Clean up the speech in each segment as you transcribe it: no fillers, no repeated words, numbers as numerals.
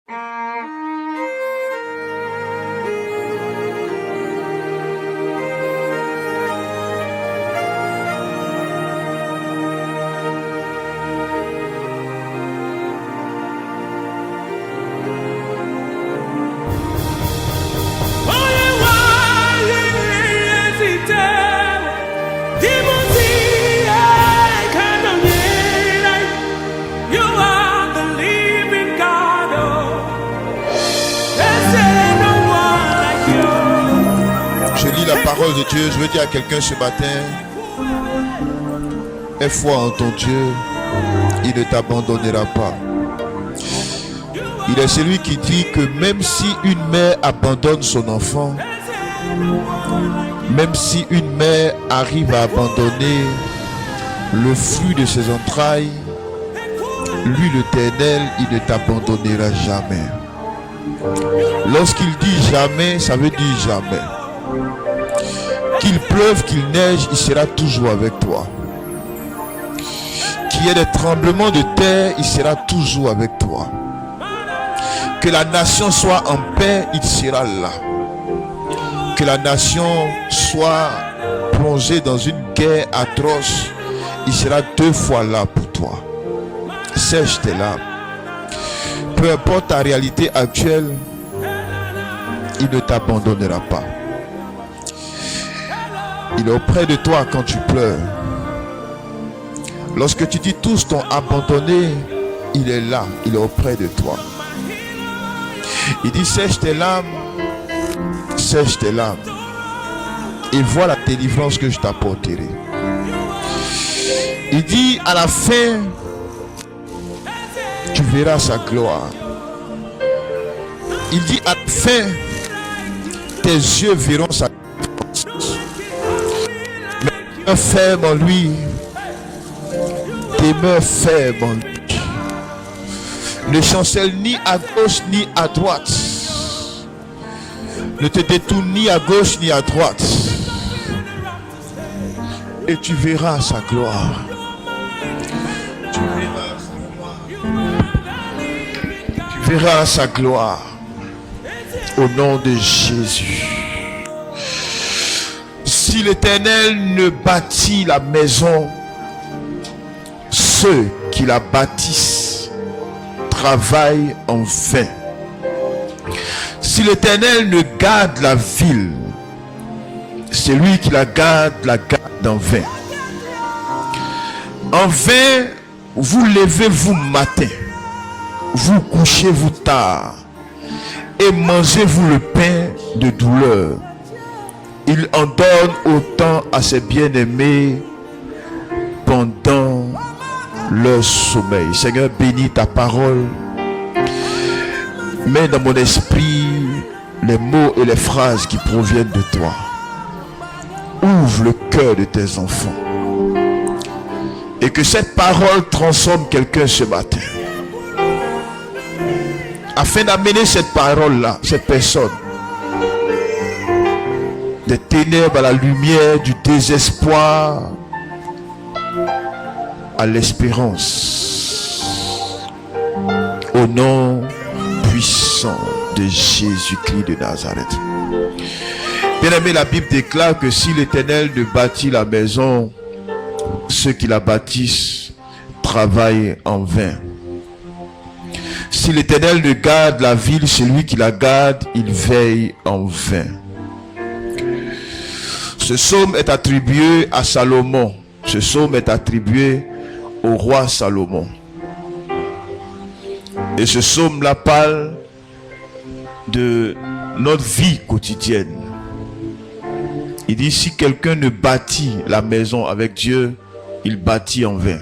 La parole de Dieu, je veux dire à quelqu'un ce matin, aie foi en ton Dieu, il ne t'abandonnera pas. Il est celui qui dit que même si une mère abandonne son enfant, même si une mère arrive à abandonner le fruit de ses entrailles, lui l'Éternel, il ne t'abandonnera jamais. Lorsqu'il dit jamais, ça veut dire jamais. Qu'il pleuve, qu'il neige, il sera toujours avec toi. Qu'il y ait des tremblements de terre, il sera toujours avec toi. Que la nation soit en paix, il sera là. Que la nation soit plongée dans une guerre atroce, il sera 2 fois là pour toi. Sèche tes larmes. Peu importe ta réalité actuelle, il ne t'abandonnera pas. Il est auprès de toi quand tu pleures. Lorsque tu dis tous t'ont abandonné, il est là, il est auprès de toi. Il dit sèche tes larmes, et vois la délivrance que je t'apporterai. Il dit à la fin, tu verras sa gloire. Il dit à la fin, tes yeux verront sa gloire. Ferme en lui, demeure ferme en lui. Ne chancelle ni à gauche ni à droite. Ne te détourne ni à gauche ni à droite. Et tu verras sa gloire. Tu verras sa gloire. Au nom de Jésus. Si l'Éternel ne bâtit la maison, ceux qui la bâtissent travaillent en vain. Si l'Éternel ne garde la ville, celui qui la garde en vain. En vain, vous levez-vous matin, vous couchez-vous tard, et mangez-vous le pain de douleur. Il en donne autant à ses bien-aimés pendant leur sommeil. Seigneur, bénis ta parole. Mets dans mon esprit les mots et les phrases qui proviennent de toi. Ouvre le cœur de tes enfants. Et que cette parole transforme quelqu'un ce matin. Afin d'amener cette parole-là, cette personne, des ténèbres à la lumière, du désespoir à l'espérance. Au nom puissant de Jésus-Christ de Nazareth. Bien-aimé, la Bible déclare que si l'Éternel ne bâtit la maison, ceux qui la bâtissent travaillent en vain. Si l'Éternel ne garde la ville, celui qui la garde, il veille en vain. Ce psaume est attribué à Salomon. Ce psaume est attribué au roi Salomon. Et ce psaume-là parle de notre vie quotidienne. Il dit, si quelqu'un ne bâtit la maison avec Dieu, il bâtit en vain.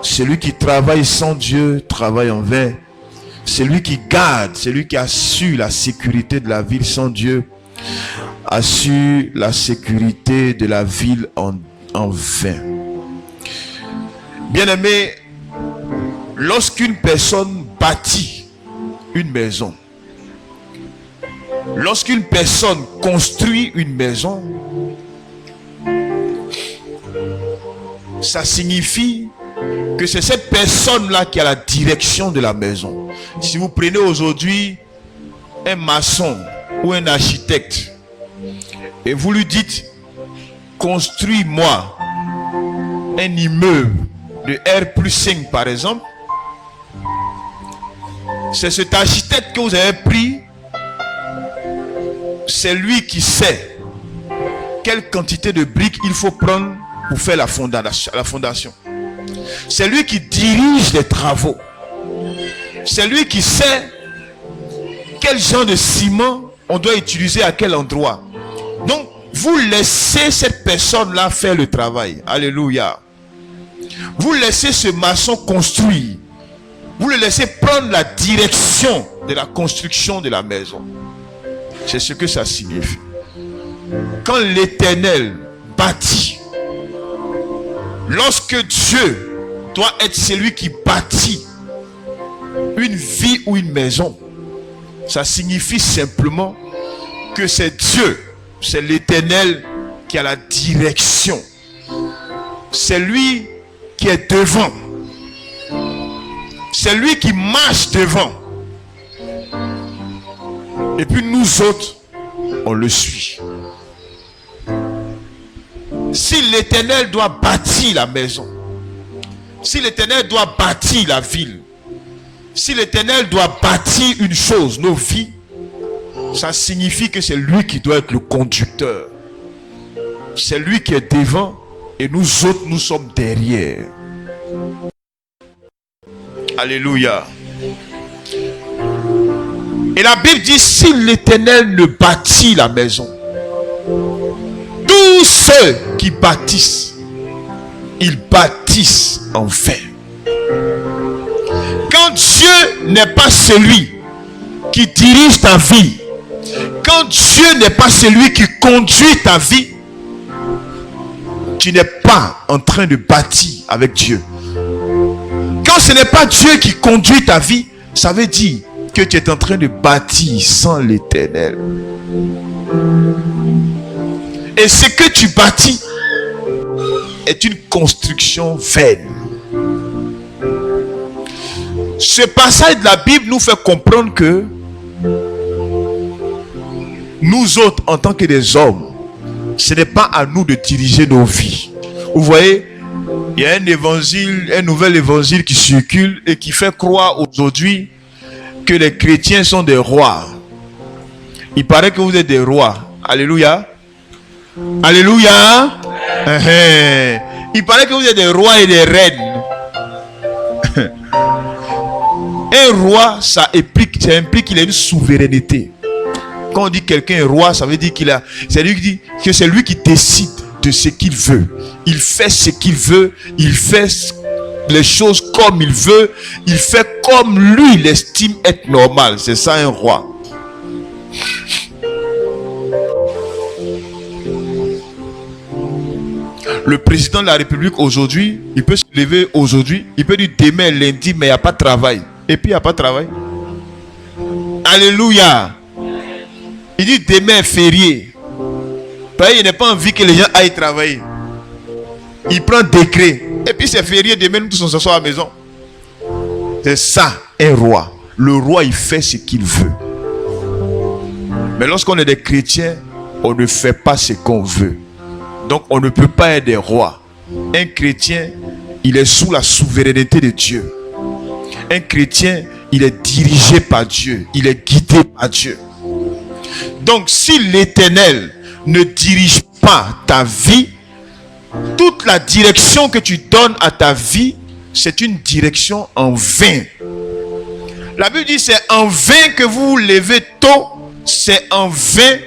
Celui qui travaille sans Dieu travaille en vain. Celui qui garde, celui qui assure la sécurité de la ville sans Dieu, assure la sécurité de la ville en vain. Bien-aimé, lorsqu'une personne bâtit une maison, lorsqu'une personne construit une maison, ça signifie que c'est cette personne-là qui a la direction de la maison. Si vous prenez aujourd'hui un maçon ou un architecte et vous lui dites, construis-moi un immeuble de R+5 par exemple, c'est cet architecte que vous avez pris, c'est lui qui sait quelle quantité de briques il faut prendre pour faire la fondation. C'est lui qui dirige les travaux. C'est lui qui sait quel genre de ciment on doit utiliser à quel endroit. Donc, vous laissez cette personne-là faire le travail. Alléluia. Vous laissez ce maçon construire. Vous le laissez prendre la direction de la construction de la maison. C'est ce que ça signifie. Quand l'Éternel bâtit, lorsque Dieu doit être celui qui bâtit une vie ou une maison, ça signifie simplement que c'est Dieu, c'est l'Éternel qui a la direction. C'est lui qui est devant. C'est lui qui marche devant. Et puis nous autres, on le suit. Si l'Éternel doit bâtir la maison, si l'Éternel doit bâtir la ville, si l'Éternel doit bâtir une chose, nos vies, ça signifie que c'est lui qui doit être le conducteur. C'est lui qui est devant et nous autres, nous sommes derrière. Alléluia. Et la Bible dit, si l'Éternel ne bâtit la maison, tous ceux qui bâtissent, ils bâtissent en vain. Quand Dieu n'est pas celui qui dirige ta vie, quand Dieu n'est pas celui qui conduit ta vie, tu n'es pas en train de bâtir avec Dieu. Quand ce n'est pas Dieu qui conduit ta vie, ça veut dire que tu es en train de bâtir sans l'Éternel. Et ce que tu bâtis est une construction vaine. Ce passage de la Bible nous fait comprendre que nous autres, en tant que des hommes, ce n'est pas à nous de diriger nos vies. Vous voyez, il y a un évangile, un nouvel évangile qui circule et qui fait croire aujourd'hui que les chrétiens sont des rois. Il paraît que vous êtes des rois. Alléluia. Alléluia. Il paraît que vous êtes des rois et des reines. Un roi, ça implique qu'il a une souveraineté. Quand on dit quelqu'un est roi, ça veut dire c'est lui qui dit que c'est lui qui décide de ce qu'il veut. Il fait ce qu'il veut, il fait les choses comme il veut, il fait comme lui il estime être normal. C'est ça un roi. Le président de la République aujourd'hui, il peut se lever aujourd'hui, il peut dire demain lundi, mais il n'y a pas de travail. Et puis il n'y a pas de travail. Alléluia. Il dit demain férié. Parce qu'il n'a pas envie que les gens aillent travailler. Il prend décret. Et puis c'est férié, demain nous tous on s'assoit à la maison. C'est ça un roi. Le roi il fait ce qu'il veut. Mais lorsqu'on est des chrétiens, on ne fait pas ce qu'on veut. Donc on ne peut pas être des rois. Un chrétien, il est sous la souveraineté de Dieu. Un chrétien, il est dirigé par Dieu. Il est guidé par Dieu. Donc si l'Éternel ne dirige pas ta vie, toute la direction que tu donnes à ta vie, c'est une direction en vain. La Bible dit c'est en vain que vous vous levez tôt, c'est en vain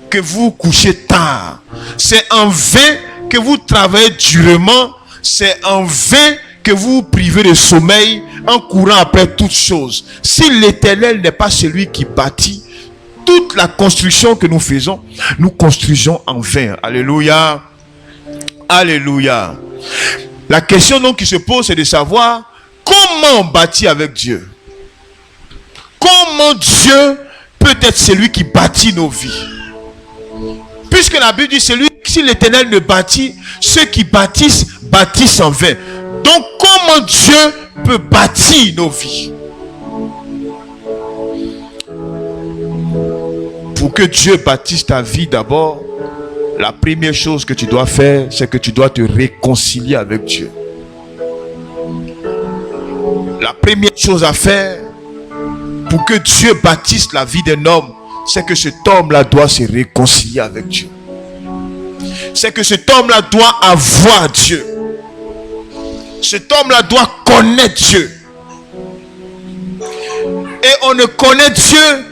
que vous vous couchez tard. C'est en vain que vous travaillez durement, c'est en vain que vous vous privez de sommeil en courant après toutes choses. Si l'Éternel n'est pas celui qui bâtit, toute la construction que nous faisons, nous construisons en vain. Alléluia. Alléluia. La question donc qui se pose, c'est de savoir comment on bâtit avec Dieu. Comment Dieu peut être celui qui bâtit nos vies. Puisque la Bible dit, si l'Éternel ne bâtit, ceux qui bâtissent, bâtissent en vain. Donc comment Dieu peut bâtir nos vies? Pour que Dieu bâtisse ta vie d'abord, la première chose que tu dois faire, c'est que tu dois te réconcilier avec Dieu. La première chose à faire pour que Dieu bâtisse la vie d'un homme, c'est que cet homme-là doit se réconcilier avec Dieu. C'est que cet homme-là doit avoir Dieu. Cet homme-là doit connaître Dieu. Et on ne connaît Dieu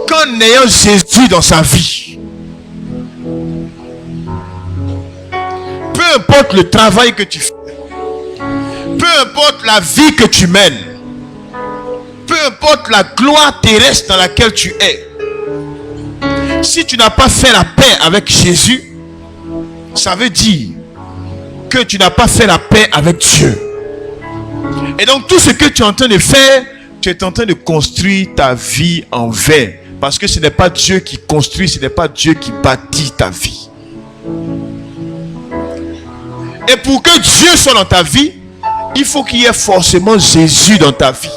qu'en ayant Jésus dans sa vie. Peu importe le travail que tu fais, peu importe la vie que tu mènes, peu importe la gloire terrestre dans laquelle tu es, si tu n'as pas fait la paix avec Jésus, ça veut dire que tu n'as pas fait la paix avec Dieu. Et donc tout ce que tu es en train de faire, tu es en train de construire ta vie en vain. Parce que ce n'est pas Dieu qui construit, ce n'est pas Dieu qui bâtit ta vie. Et pour que Dieu soit dans ta vie, il faut qu'il y ait forcément Jésus dans ta vie.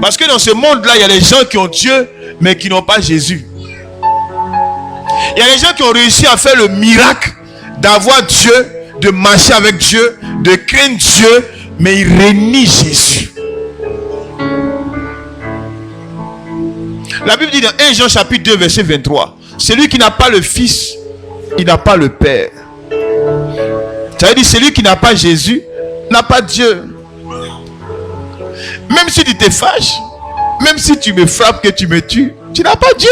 Parce que dans ce monde-là, il y a des gens qui ont Dieu, mais qui n'ont pas Jésus. Il y a des gens qui ont réussi à faire le miracle d'avoir Dieu, de marcher avec Dieu, de craindre Dieu, mais ils renient Jésus. La Bible dit dans 1 Jean chapitre 2 verset 23, celui qui n'a pas le Fils, il n'a pas le Père. Ça veut dire celui qui n'a pas Jésus n'a pas Dieu. Même si tu te fâches, même si tu me frappes, que tu me tues, tu n'as pas Dieu.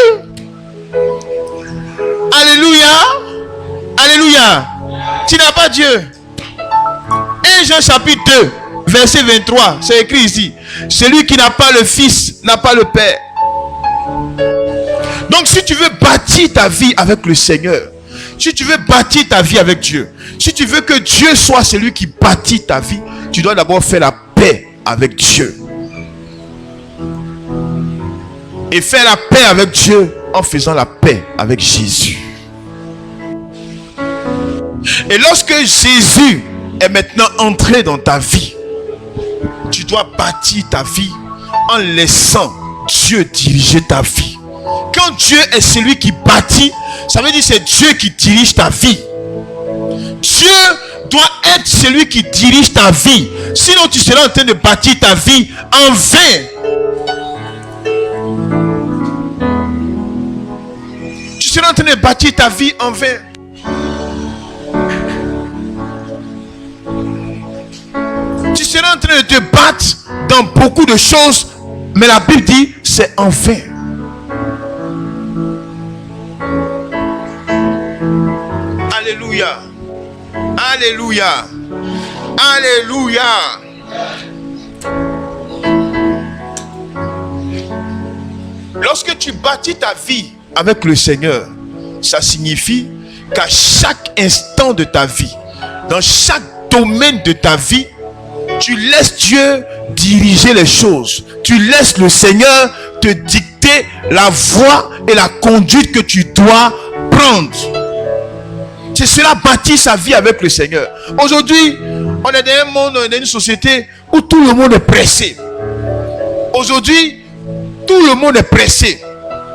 Alléluia. Alléluia. Tu n'as pas Dieu. 1 Jean chapitre 2 verset 23, c'est écrit ici, celui qui n'a pas le Fils n'a pas le Père. Donc si tu veux bâtir ta vie avec le Seigneur, si tu veux bâtir ta vie avec Dieu, si tu veux que Dieu soit celui qui bâtit ta vie, tu dois d'abord faire la paix avec Dieu. Et faire la paix avec Dieu en faisant la paix avec Jésus. Et lorsque Jésus est maintenant entré dans ta vie, tu dois bâtir ta vie en laissant Dieu diriger ta vie. Quand Dieu est celui qui bâtit, ça veut dire que c'est Dieu qui dirige ta vie. Dieu doit être celui qui dirige ta vie. Sinon tu seras en train de bâtir ta vie en vain. Tu seras en train de bâtir ta vie en vain. Tu seras en train de te battre dans beaucoup de choses, mais la Bible dit c'est en vain. Alléluia. Alléluia. Alléluia. Lorsque tu bâtis ta vie avec le Seigneur, ça signifie qu'à chaque instant de ta vie, dans chaque domaine de ta vie, tu laisses Dieu diriger les choses. Tu laisses le Seigneur te dicter la voie et la conduite que tu dois prendre. C'est cela, bâtir sa vie avec le Seigneur. Aujourd'hui, on est dans un monde, dans une société où tout le monde est pressé. Aujourd'hui, tout le monde est pressé.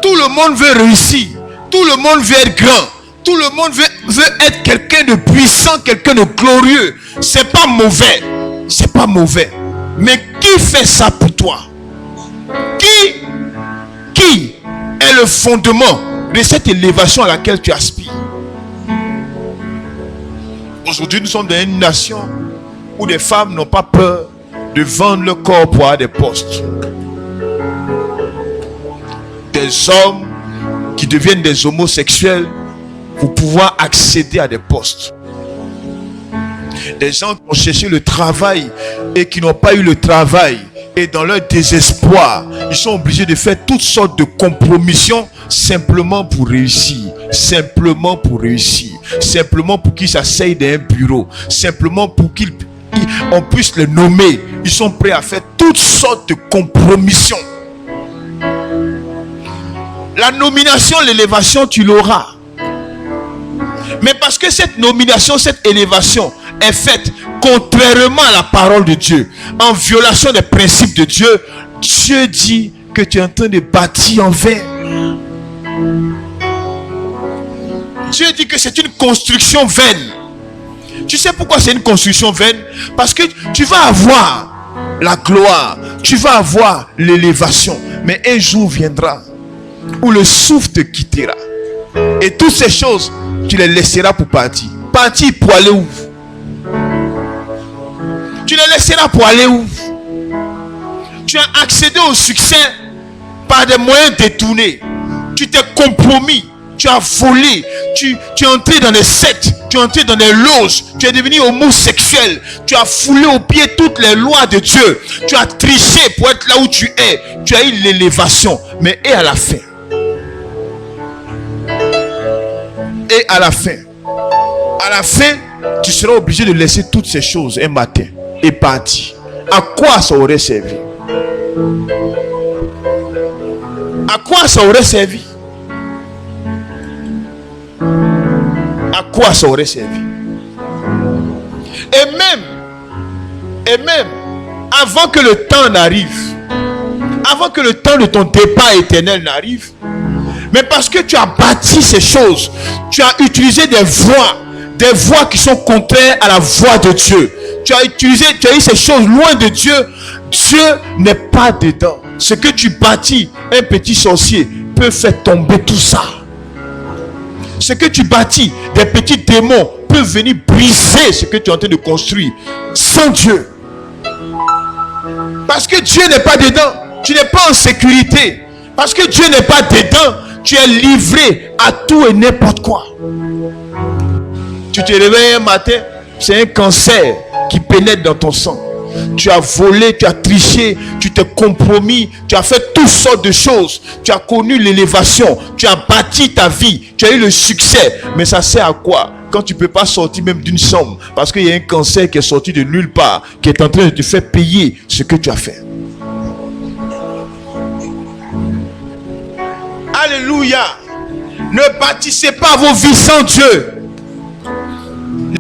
Tout le monde veut réussir. Tout le monde veut être grand. Tout le monde veut être quelqu'un de puissant, quelqu'un de glorieux. C'est pas mauvais. C'est pas mauvais. Mais qui fait ça pour toi? Qui est le fondement de cette élévation à laquelle tu aspires? Aujourd'hui, nous sommes dans une nation où les femmes n'ont pas peur de vendre leur corps pour avoir des postes. Des hommes qui deviennent des homosexuels pour pouvoir accéder à des postes. Des gens qui ont cherché le travail et qui n'ont pas eu le travail. Et dans leur désespoir, ils sont obligés de faire toutes sortes de compromissions simplement pour réussir. Simplement pour réussir. Simplement pour qu'ils s'asseyent dans un bureau. Simplement pour qu'on puisse les nommer. Ils sont prêts à faire toutes sortes de compromissions. La nomination, l'élévation, tu l'auras. Mais parce que cette nomination, cette élévation est faite contrairement à la parole de Dieu, en violation des principes de Dieu, Dieu dit que tu es en train de bâtir en vain. Dieu dit que c'est une construction vaine. Tu sais pourquoi c'est une construction vaine? Parce que tu vas avoir la gloire, tu vas avoir l'élévation, mais un jour viendra où le souffle te quittera. Et toutes ces choses, tu les laisseras pour partir. Partir pour aller où? Tu les laisseras pour aller où? Tu as accédé au succès par des moyens détournés. Tu t'es compromis. Tu as volé. Tu es entré dans des sectes. Tu es entré dans des loges. Tu es devenu homosexuel. Tu as foulé aux pieds toutes les lois de Dieu. Tu as triché pour être là où tu es. Tu as eu l'élévation. Mais et à la fin? Et à la fin, tu seras obligé de laisser toutes ces choses un matin et partir. À quoi ça aurait servi? À quoi ça aurait servi? À quoi ça aurait servi? Et même, avant que le temps n'arrive, avant que le temps de ton départ éternel n'arrive, mais parce que tu as bâti ces choses, tu as utilisé des voies qui sont contraires à la voix de Dieu. Tu as eu ces choses loin de Dieu. Dieu n'est pas dedans. Ce que tu bâtis, un petit sorcier peut faire tomber tout ça. Ce que tu bâtis, des petits démons peuvent venir briser ce que tu es en train de construire sans Dieu. Parce que Dieu n'est pas dedans, tu n'es pas en sécurité. Parce que Dieu n'est pas dedans, tu es livré à tout et n'importe quoi. Tu te réveilles un matin, c'est un cancer qui pénètre dans ton sang. Tu as volé, tu as triché, tu t'es compromis, tu as fait toutes sortes de choses. Tu as connu l'élévation, tu as bâti ta vie, tu as eu le succès. Mais ça sert à quoi quand tu ne peux pas sortir même d'une somme? Parce qu'il y a un cancer qui est sorti de nulle part, qui est en train de te faire payer ce que tu as fait. Alléluia. Ne bâtissez pas vos vies sans Dieu.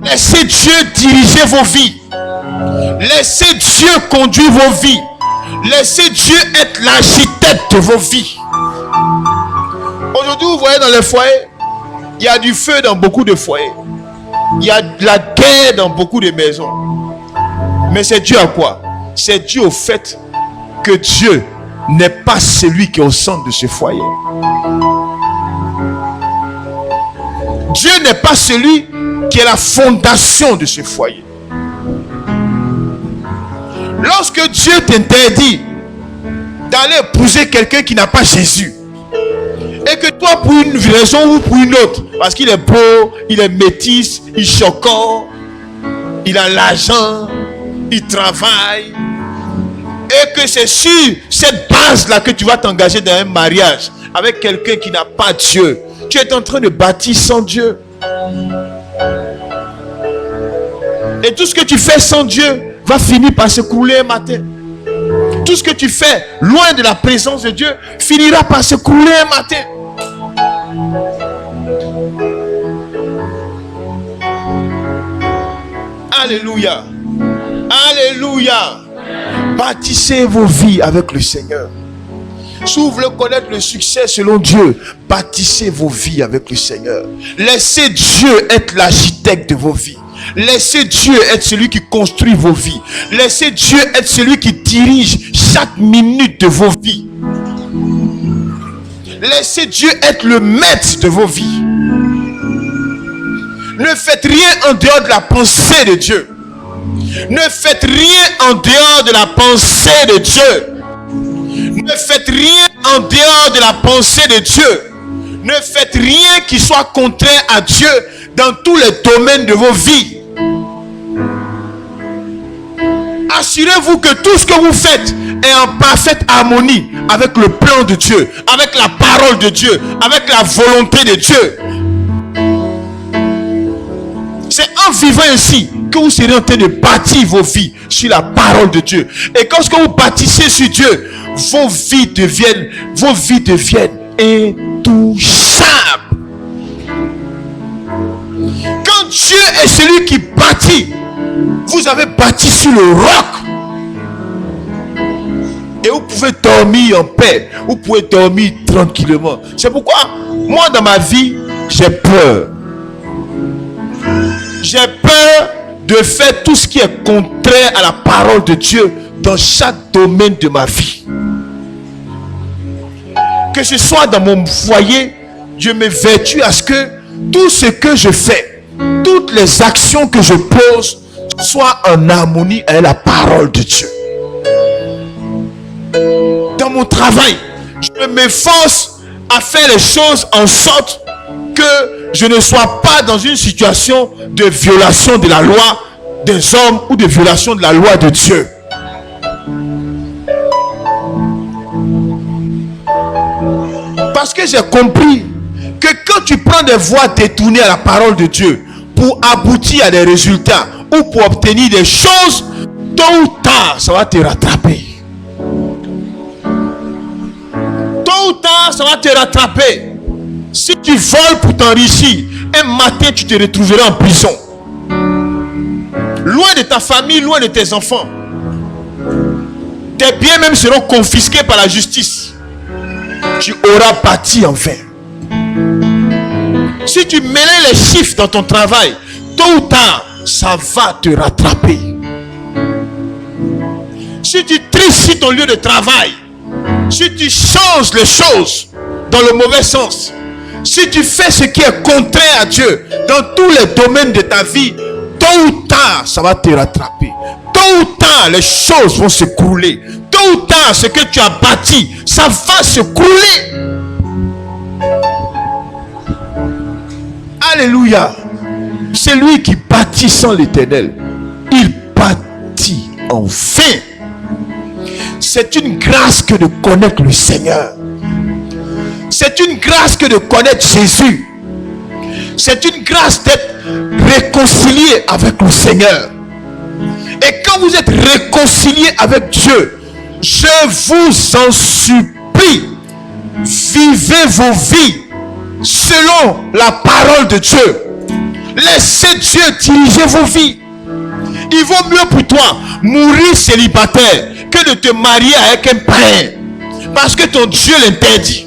Laissez Dieu diriger vos vies. Laissez Dieu conduire vos vies. Laissez Dieu être l'architecte de vos vies. Aujourd'hui, vous voyez dans les foyers, il y a du feu dans beaucoup de foyers. Il y a de la guerre dans beaucoup de maisons. Mais c'est dû à quoi? C'est dû au fait que Dieu n'est pas celui qui est au centre de ce foyer. Dieu n'est pas celui qui est la fondation de ce foyer. Lorsque Dieu t'interdit d'aller épouser quelqu'un qui n'a pas Jésus, et que toi, pour une raison ou pour une autre, parce qu'il est beau, il est métis, il est choquant, il a l'argent, il travaille, et que c'est sur cette base-là que tu vas t'engager dans un mariage avec quelqu'un qui n'a pas Dieu, tu es en train de bâtir sans Dieu. Et tout ce que tu fais sans Dieu va finir par s'écrouler un matin. Tout ce que tu fais loin de la présence de Dieu finira par s'écrouler un matin. Alléluia. Alléluia. Bâtissez vos vies avec le Seigneur. Si vous voulez connaître le succès selon Dieu, bâtissez vos vies avec le Seigneur. Laissez Dieu être l'architecte de vos vies. Laissez Dieu être celui qui construit vos vies. Laissez Dieu être celui qui dirige chaque minute de vos vies. Laissez Dieu être le maître de vos vies. Ne faites rien en dehors de la pensée de Dieu. Ne faites rien en dehors de la pensée de Dieu. Ne faites rien en dehors de la pensée de Dieu. Ne faites rien qui soit contraire à Dieu dans tous les domaines de vos vies. Assurez-vous que tout ce que vous faites est en parfaite harmonie avec le plan de Dieu, avec la parole de Dieu, avec la volonté de Dieu. C'est en vivant ainsi que vous serez en train de bâtir vos vies sur la parole de Dieu. Et lorsque vous bâtissez sur Dieu, vos vies deviennent intouchables. Quand Dieu est celui qui bâtit, Vous avez bâti sur le roc. Et vous pouvez dormir en paix. Vous pouvez dormir tranquillement. C'est pourquoi, moi dans ma vie, j'ai peur. J'ai peur de faire tout ce qui est contraire à la parole de Dieu dans chaque domaine de ma vie. Que ce soit dans mon foyer, je m'évertue à ce que tout ce que je fais, toutes les actions que je pose, soient en harmonie avec la parole de Dieu. Dans mon travail, je m'efforce à faire les choses en sorte que je ne sois pas dans une situation de violation de la loi des hommes ou de violation de la loi de Dieu. Parce que j'ai compris que quand tu prends des voies détournées à la parole de Dieu pour aboutir à des résultats ou pour obtenir des choses, tôt ou tard, ça va te rattraper. Tôt ou tard, ça va te rattraper. Si tu voles pour t'enrichir, un matin, tu te retrouveras en prison. Loin de ta famille, loin de tes enfants. Tes biens même seront confisqués par la justice. Tu auras bâti en vain. Si tu mêles les chiffres dans ton travail, tôt ou tard, ça va te rattraper. Si tu triches ton lieu de travail, si tu changes les choses dans le mauvais sens, si tu fais ce qui est contraire à Dieu dans tous les domaines de ta vie, tôt ou tard, ça va te rattraper. Tôt ou tard, les choses vont s'écrouler. Tôt ou tard, ce que tu as bâti, ça va s'écrouler. Alléluia. C'est lui qui bâtit sans l'Éternel. Il bâtit en vain. C'est une grâce que de connaître le Seigneur. C'est une grâce que de connaître Jésus. C'est une grâce d'être réconcilié avec le Seigneur. Et quand vous êtes réconcilié avec Dieu, je vous en supplie, vivez vos vies selon la parole de Dieu. Laissez Dieu diriger vos vies. Il vaut mieux pour toi mourir célibataire que de te marier avec un païen, parce que ton Dieu l'interdit.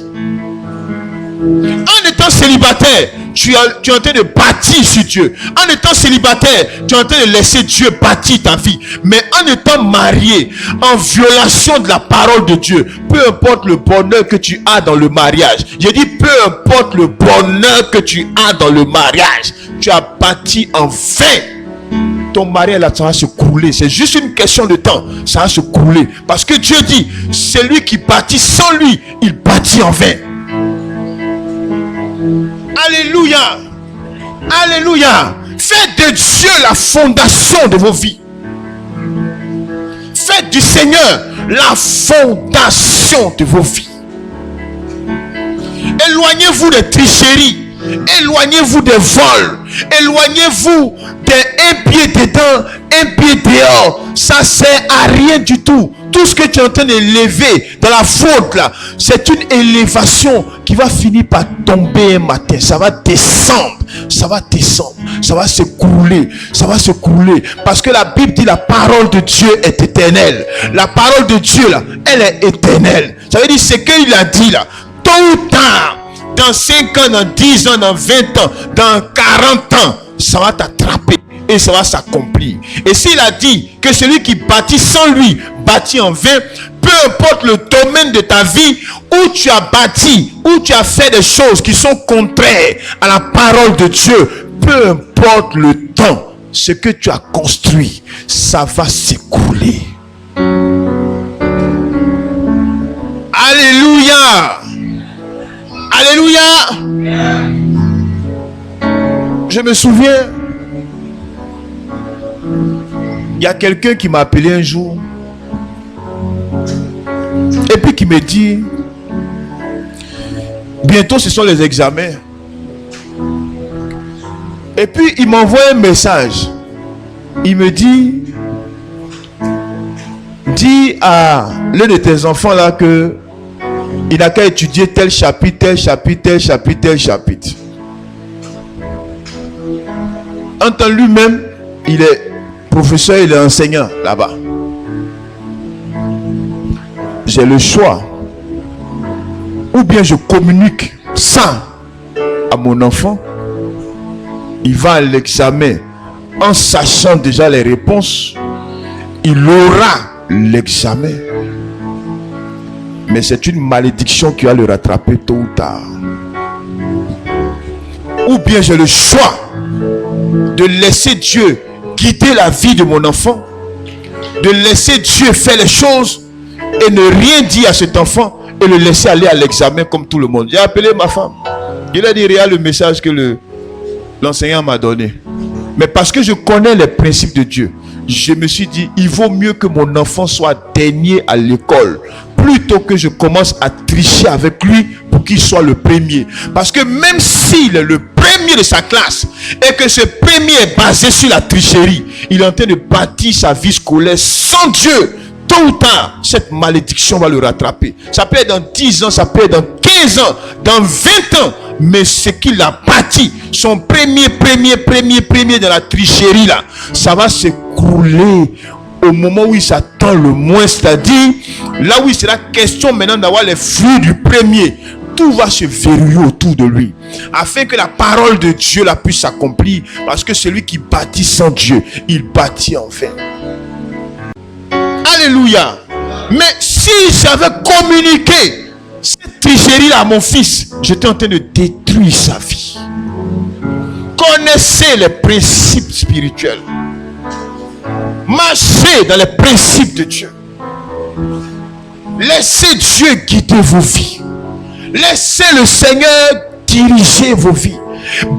En étant célibataire, tu es en train de bâtir sur Dieu. En étant célibataire, tu es en train de laisser Dieu bâtir ta vie. Mais en étant marié, en violation de la parole de Dieu, peu importe le bonheur que tu as dans le mariage, je dis peu importe le bonheur que tu as dans le mariage, tu as bâti en vain. Ton mariage là, ça va se couler. C'est juste une question de temps. Ça va se couler. Parce que Dieu dit, celui qui bâtit sans lui, il bâtit en vain. Alléluia. Alléluia. Faites de Dieu la fondation de vos vies. Faites du Seigneur la fondation de vos vies. Éloignez-vous des tricheries. Éloignez-vous des vols. Éloignez-vous des un pied dedans, un pied dehors. Ça sert à rien du tout. Tout ce que tu es en train d'élever dans la faute là, c'est une élévation qui va finir par tomber un matin. Ça va descendre. Ça va descendre. Ça va s'écrouler. Ça va s'écrouler. Parce que la Bible dit la parole de Dieu est éternelle. La parole de Dieu là, elle est éternelle. Ça veut dire ce qu'il a dit là. Tôt ou tard, dans 5 ans, dans 10 ans, dans 20 ans, dans 40 ans, ça va t'attraper et ça va s'accomplir. Et s'il a dit que celui qui bâtit sans lui bâtit en vain, peu importe le domaine de ta vie où tu as bâti, où tu as fait des choses qui sont contraires à la parole de Dieu, peu importe le temps, ce que tu as construit, ça va s'écrouler. Alléluia. Alléluia. Je me souviens, il y a quelqu'un qui m'a appelé un jour et puis qui me dit, bientôt ce sont les examens. Et puis il m'envoie un message. Il me dit, dis à l'un de tes enfants là que il n'a qu'à étudier tel chapitre, tel chapitre, tel chapitre, tel chapitre. En temps lui-même, il est professeur, il est enseignant là-bas. J'ai le choix. Ou bien je communique ça à mon enfant. Il va à l'examen en sachant déjà les réponses. Il aura l'examen. Mais c'est une malédiction qui va le rattraper tôt ou tard. Ou bien j'ai le choix de laisser Dieu guider la vie de mon enfant, de laisser Dieu faire les choses et ne rien dire à cet enfant et le laisser aller à l'examen comme tout le monde. J'ai appelé ma femme. Il a dit, regarde le message que l'enseignant m'a donné. Mais parce que je connais les principes de Dieu, je me suis dit, il vaut mieux que mon enfant soit dernier à l'école plutôt que je commence à tricher avec lui pour qu'il soit le premier. Parce que même s'il est le premier de sa classe et que ce premier est basé sur la tricherie, il est en train de bâtir sa vie scolaire sans Dieu. Tôt ou tard, cette malédiction va le rattraper. Ça peut être dans 10 ans, ça peut être dans 15 ans, dans 20 ans. Mais ce qu'il a bâti, son premier dans la tricherie là, ça va s'écrouler au moment où il s'attend le moins, c'est-à-dire là où il sera question maintenant d'avoir les fruits du premier. Tout va se verrouiller autour de lui afin que la parole de Dieu la puisse s'accomplir, parce que celui qui bâtit sans Dieu, il bâtit en vain. Alléluia. Mais si j'avais communiqué cette tricherie à mon fils, j'étais en train de détruire sa vie. Connaissez les principes spirituels. Marchez dans les principes de Dieu. Laissez Dieu guider vos vies. Laissez le Seigneur diriger vos vies.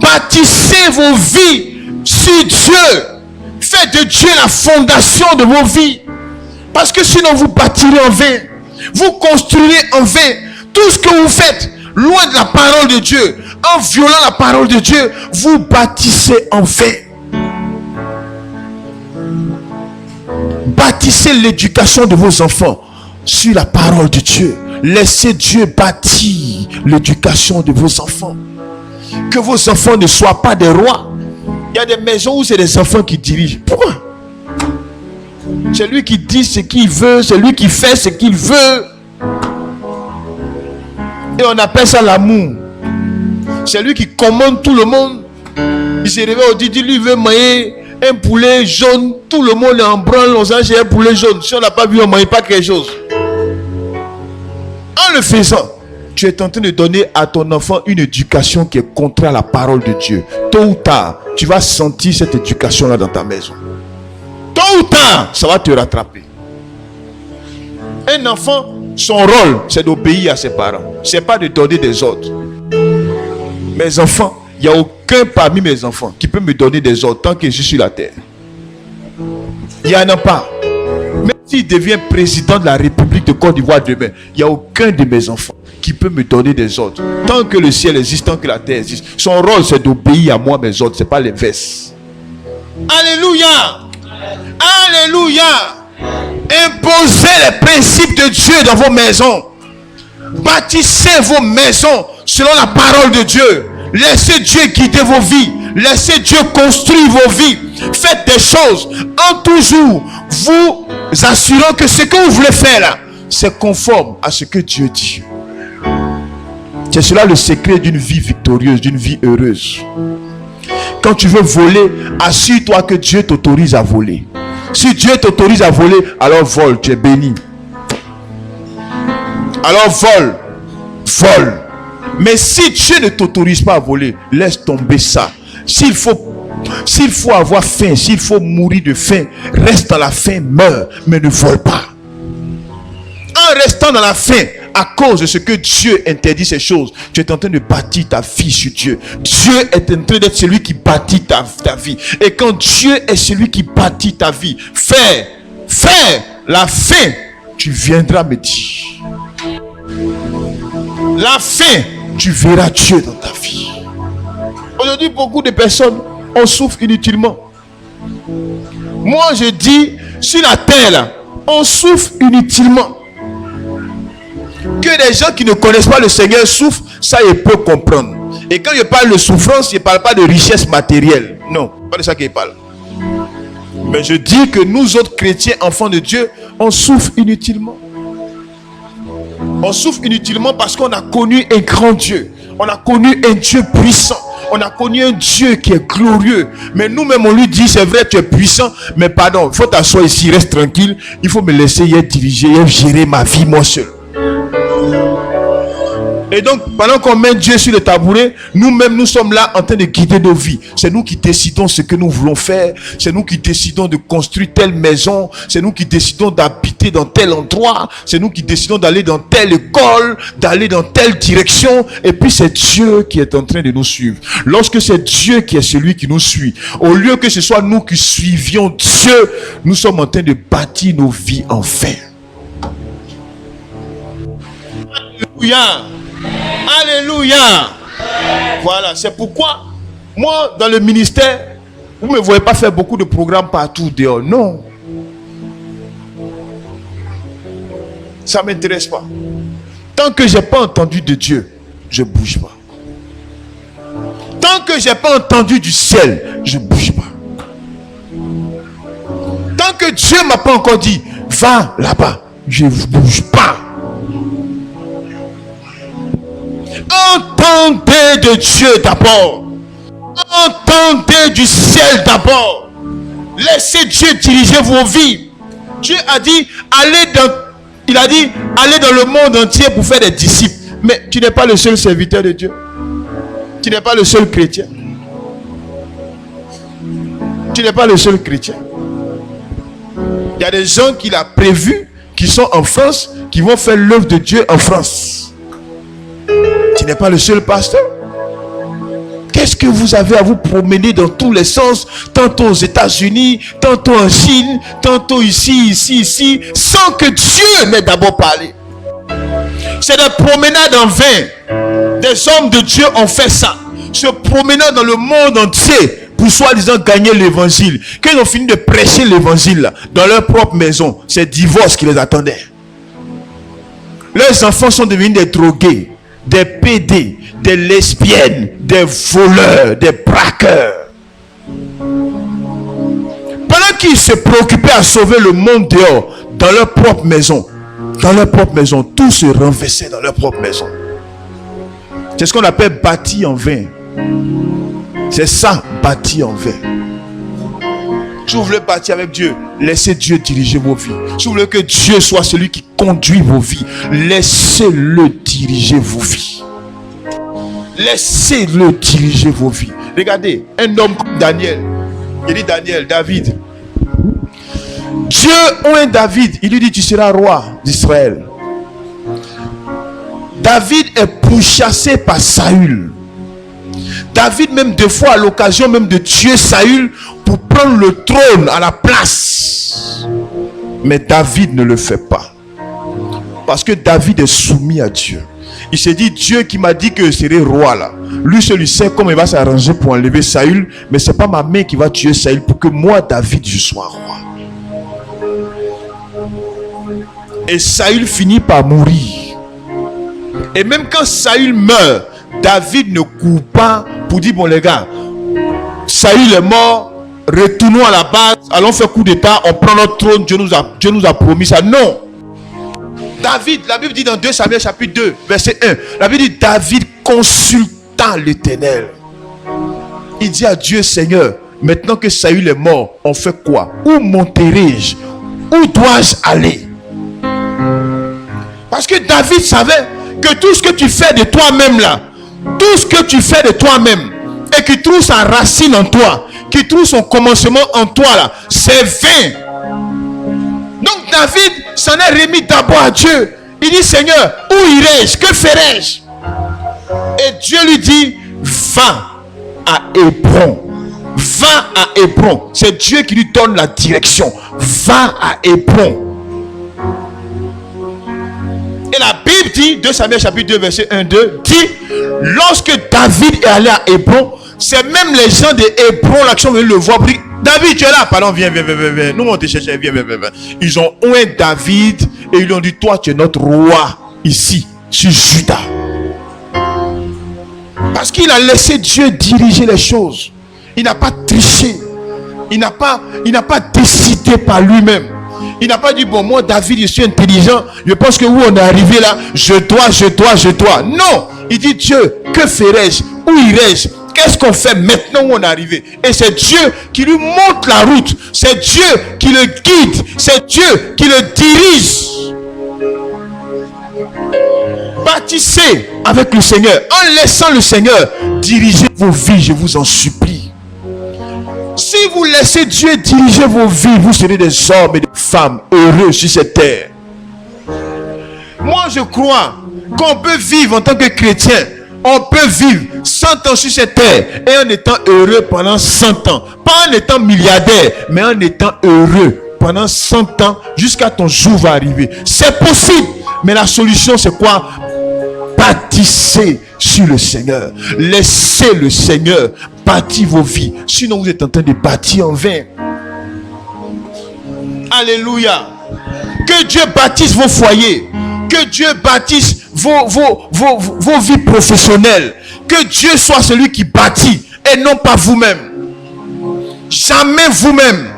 Bâtissez vos vies sur Dieu. Faites de Dieu la fondation de vos vies. Parce que sinon vous bâtirez en vain. Vous construirez en vain. Tout ce que vous faites, loin de la parole de Dieu, en violant la parole de Dieu, vous bâtissez en vain. Bâtissez l'éducation de vos enfants sur la parole de Dieu. Laissez Dieu bâtir l'éducation de vos enfants. Que vos enfants ne soient pas des rois. Il y a des maisons où c'est des enfants qui dirigent. Pourquoi? C'est lui qui dit ce qu'il veut, c'est lui qui fait ce qu'il veut. Et on appelle ça l'amour. C'est lui qui commande tout le monde. Il se réveille au dit, lui veut manger un poulet jaune. Tout le monde est en branle, on sait un poulet jaune. Si on n'a pas vu, on ne mange pas quelque chose. En le faisant, tu es en train de donner à ton enfant une éducation qui est contraire à la parole de Dieu. Tôt ou tard, tu vas sentir cette éducation-là dans ta maison. Tôt ou tard, ça va te rattraper. Un enfant, son rôle, c'est d'obéir à ses parents. Ce n'est pas de donner des ordres. Mes enfants, il n'y a aucun parmi mes enfants qui peut me donner des ordres tant que je suis sur la terre. Il n'y en a pas. Même s'il devient président de la République de Côte d'Ivoire demain, il n'y a aucun de mes enfants qui peut me donner des ordres. Tant que le ciel existe, tant que la terre existe. Son rôle, c'est d'obéir à moi, mes ordres. Ce n'est pas l'inverse. Alléluia. Alléluia. Imposez les principes de Dieu dans vos maisons. Bâtissez vos maisons selon la parole de Dieu. Laissez Dieu guider vos vies. Laissez Dieu construire vos vies. Faites des choses en toujours vous assurant que ce que vous voulez faire là, c'est conforme à ce que Dieu dit. C'est cela le secret d'une vie victorieuse, d'une vie heureuse. Quand tu veux voler, assure-toi que Dieu t'autorise à voler. Si Dieu t'autorise à voler, alors vole, tu es béni. Alors vole. Mais si Dieu ne t'autorise pas à voler, laisse tomber ça. S'il faut avoir faim, s'il faut mourir de faim, reste dans la faim, meurs, mais ne vole pas. En restant dans la faim, à cause de ce que Dieu interdit ces choses, tu es en train de bâtir ta vie sur Dieu. Dieu est en train d'être celui qui bâtit ta vie. Et quand Dieu est celui qui bâtit ta vie, fais la faim, tu viendras me dire. La faim, tu verras Dieu dans ta vie. Aujourd'hui, beaucoup de personnes, on souffre inutilement. Moi, je dis, sur la terre, là, on souffre inutilement. Que les gens qui ne connaissent pas le Seigneur souffrent, ça, ils peuvent comprendre. Et quand je parle de souffrance, je ne parle pas de richesse matérielle. Non, pas de ça qu'il parle. Mais je dis que nous autres chrétiens, enfants de Dieu, on souffre inutilement. On souffre inutilement parce qu'on a connu un grand Dieu. On a connu un Dieu puissant. On a connu un Dieu qui est glorieux. Mais nous-mêmes, on lui dit, c'est vrai, tu es puissant. Mais pardon, il faut t'asseoir ici, reste tranquille. Il faut me laisser y diriger, y gérer ma vie, moi seul. Et donc, pendant qu'on met Dieu sur le tabouret, nous-mêmes, nous sommes là en train de guider nos vies. C'est nous qui décidons ce que nous voulons faire. C'est nous qui décidons de construire telle maison. C'est nous qui décidons d'habiter dans tel endroit. C'est nous qui décidons d'aller dans telle école, d'aller dans telle direction. Et puis, c'est Dieu qui est en train de nous suivre. Lorsque c'est Dieu qui est celui qui nous suit, au lieu que ce soit nous qui suivions Dieu, nous sommes en train de bâtir nos vies en vain. Alléluia. Alléluia. Voilà, c'est pourquoi moi dans le ministère, vous ne me voyez pas faire beaucoup de programmes partout dehors. Non. Ça ne m'intéresse pas. Tant que je n'ai pas entendu de Dieu, je ne bouge pas. Tant que je n'ai pas entendu du ciel, je ne bouge pas. Tant que Dieu ne m'a pas encore dit, va là-bas, je ne bouge pas. Entendez de Dieu d'abord. Entendez du ciel d'abord. Laissez Dieu diriger vos vies. Dieu a dit, il a dit, allez dans le monde entier pour faire des disciples. Mais tu n'es pas le seul serviteur de Dieu. Tu n'es pas le seul chrétien. Tu n'es pas le seul chrétien. Il y a des gens qu'il a prévus, qui sont en France, qui vont faire l'œuvre de Dieu en France. Tu n'es pas le seul pasteur. Qu'est-ce que vous avez à vous promener dans tous les sens, tantôt aux États-Unis, tantôt en Chine, tantôt ici, sans que Dieu n'ait d'abord parlé? C'est des promenades en vain. Des hommes de Dieu ont fait ça, se promenant dans le monde entier pour soi-disant gagner l'évangile. Quand ils ont fini de prêcher l'évangile dans leur propre maison, c'est divorce qui les attendait. Leurs enfants sont devenus des drogués, des pédés, des lesbiennes, des voleurs, des braqueurs. Pendant qu'ils se préoccupaient à sauver le monde dehors, dans leur propre maison, tout se renversait dans leur propre maison. C'est ce qu'on appelle bâti en vain. C'est ça, bâti en vain. Si vous voulez bâtir avec Dieu, laissez Dieu diriger vos vies. Si vous voulez que Dieu soit celui qui conduit vos vies, laissez-le diriger vos vies. Laissez-le diriger vos vies. Regardez, un homme comme Daniel. Il dit David. Dieu oint David. Il lui dit, tu seras roi d'Israël. David est pourchassé par Saül. David même des fois à l'occasion même de tuer Saül pour prendre le trône à la place. Mais David ne le fait pas. Parce que David est soumis à Dieu. Il s'est dit, Dieu qui m'a dit que je serai roi là. Lui seul il sait comment il va s'arranger pour enlever Saül. Mais c'est pas ma main qui va tuer Saül pour que moi David je sois roi. Et Saül finit par mourir. Et même quand Saül meurt, David ne court pas pour dire, bon les gars, Saül est mort, retournons à la base, allons faire coup d'état, on prend notre trône, Dieu nous a promis ça. Non. David, la Bible dit dans 2 Samuel chapitre 2, verset 1, la Bible dit, David consultant l'Éternel. Il dit à Dieu, Seigneur, maintenant que Saül est mort, on fait quoi? Où monterai-je? Où dois-je aller? Parce que David savait que tout ce que tu fais de toi-même là, tout ce que tu fais de toi-même et qui trouve sa racine en toi, qui trouve son commencement en toi là, c'est vain. Donc David s'en est remis d'abord à Dieu. Il dit, Seigneur, où irai-je? Que ferai-je? Et Dieu lui dit, va à Hébron. Va à Hébron. C'est Dieu qui lui donne la direction. Va à Hébron. Et la Bible dit, 2 Samuel chapitre 2 verset 1-2, dit, lorsque David est allé à Hébron, c'est même les gens de Hébron là qui sont venus le voir. David, tu es là? Pardon, viens. Nous on te cherchait, viens. Ils ont oint David et ils lui ont dit, toi tu es notre roi ici, sur Juda. Parce qu'il a laissé Dieu diriger les choses. Il n'a pas triché. Il n'a pas décidé par lui-même. Il n'a pas dit, bon, moi, David, je suis intelligent. Je pense que où on est arrivé là, je dois. Non. Il dit, Dieu, que ferai-je? Où irai-je? Qu'est-ce qu'on fait maintenant où on est arrivé? Et c'est Dieu qui lui montre la route. C'est Dieu qui le guide. C'est Dieu qui le dirige. Bâtissez avec le Seigneur. En laissant le Seigneur diriger vos vies, je vous en supplie. Si vous laissez Dieu diriger vos vies, vous serez des hommes et des femmes heureux sur cette terre. Moi, je crois qu'on peut vivre en tant que chrétien. On peut vivre 100 ans sur cette terre et en étant heureux pendant 100 ans. Pas en étant milliardaire, mais en étant heureux pendant 100 ans jusqu'à ton jour va arriver. C'est possible. Mais la solution, c'est quoi? Bâtissez sur le Seigneur. Laissez le Seigneur bâtir vos vies. Sinon, vous êtes en train de bâtir en vain. Alléluia. Que Dieu bâtisse vos foyers. Que Dieu bâtisse vos vies professionnelles. Que Dieu soit celui qui bâtit et non pas vous-même. Jamais vous-même.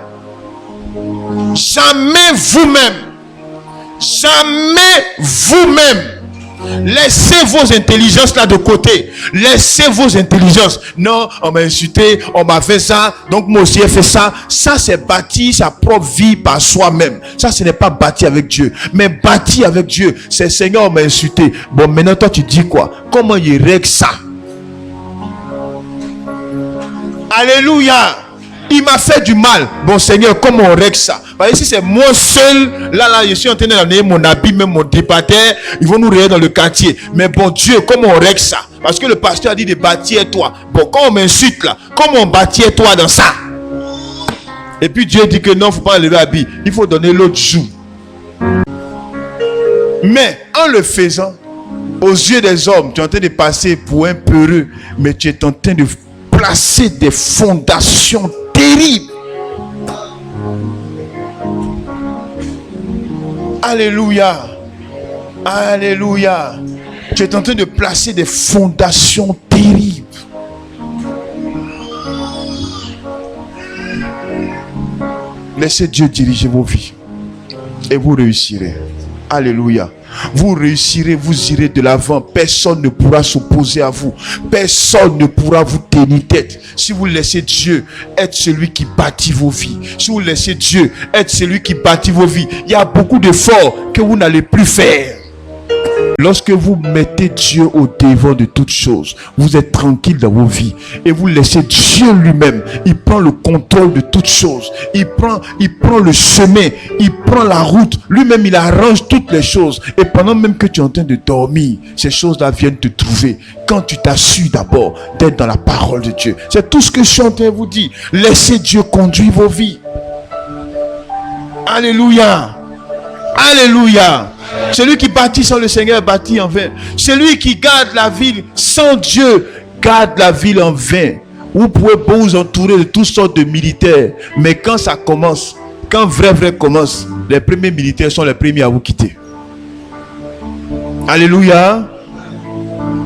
Jamais vous-même. Jamais vous-même. Laissez vos intelligences là de côté. Laissez vos intelligences. Non, on m'a insulté, on m'a fait ça, donc moi aussi j'ai fait ça. Ça, c'est bâtir sa propre vie par soi-même. Ça, ce n'est pas bâtir avec Dieu. Mais bâtir avec Dieu, c'est Seigneur, on m'a insulté. Bon, maintenant toi tu dis quoi? Comment il règle ça? Alléluia. Il m'a fait du mal. Bon Seigneur, comment on règle ça? Parce que si c'est moi seul, là, je suis en train d'amener mon habit, même mon débatteur, ils vont nous réunir dans le quartier. Mais bon Dieu, comment on règle ça? Parce que le pasteur a dit de bâtir toi. Bon, quand on m'insulte là, comment on bâtir toi dans ça? Et puis Dieu dit que non, il ne faut pas enlever l'habit. Il faut donner l'autre jour. Mais en le faisant, aux yeux des hommes, tu es en train de passer pour un peureux, mais tu es en train de placer des fondations terribles. Alléluia. Alléluia. Tu es en train de placer des fondations terribles. Laissez Dieu diriger vos vies. Et vous réussirez. Alléluia. Vous réussirez, vous irez de l'avant. Personne ne pourra s'opposer à vous. Personne ne pourra vous tenir tête. Si vous laissez Dieu être celui qui bâtit vos vies. Si vous laissez Dieu être celui qui bâtit vos vies. Il y a beaucoup d'efforts que vous n'allez plus faire. Lorsque vous mettez Dieu au devant de toutes choses, vous êtes tranquille dans vos vies et vous laissez Dieu lui-même. Il prend le contrôle de toutes choses. Il prend le chemin, il prend la route. Lui-même, il arrange toutes les choses. Et pendant même que tu es en train de dormir, ces choses-là viennent te trouver. Quand tu t'assures d'abord d'être dans la parole de Dieu. C'est tout ce que je suis en train de vous dire. Laissez Dieu conduire vos vies. Alléluia. Alléluia. Celui qui bâtit sans le Seigneur bâtit en vain. Celui qui garde la ville sans Dieu garde la ville en vain. Vous pouvez vous entourer de toutes sortes de militaires, mais quand ça commence, quand vrai commence, les premiers militaires sont les premiers à vous quitter. Alléluia.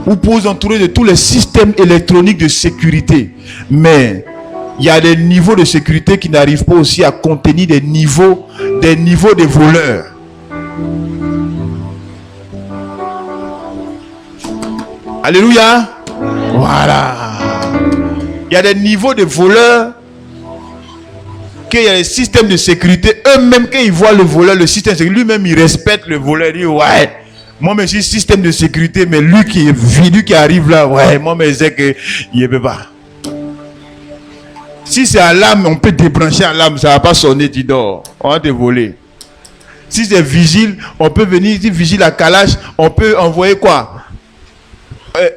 Vous pouvez vous entourer de tous les systèmes électroniques de sécurité, mais il y a des niveaux de sécurité qui n'arrivent pas aussi à contenir des niveaux de voleurs. Alléluia. Voilà. Il y a des niveaux de voleurs qu'il y a des systèmes de sécurité. Eux-mêmes, quand ils voient le voleur, le système de sécurité, lui-même, il respecte le voleur. Il dit, ouais, moi, je suis système de sécurité, mais lui qui arrive là, ouais, moi, je sais qu'il ne peut pas. Si c'est alarme, on peut débrancher l'alarme, ça ne va pas sonner, tu dors. On va te voler. Si c'est vigile, on peut venir, si vigile à Kalash, on peut envoyer quoi?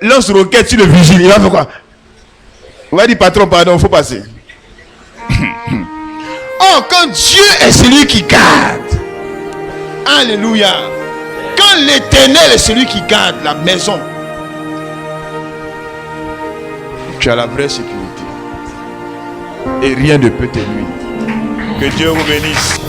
Lance-roquette sur le vigile, il va faire quoi? On va dire, patron, pardon, il faut passer. Oh, quand Dieu est celui qui garde. Alléluia. Quand l'Éternel est celui qui garde la maison, tu as la vraie sécurité. Et rien ne peut te nuire. Que Dieu vous bénisse.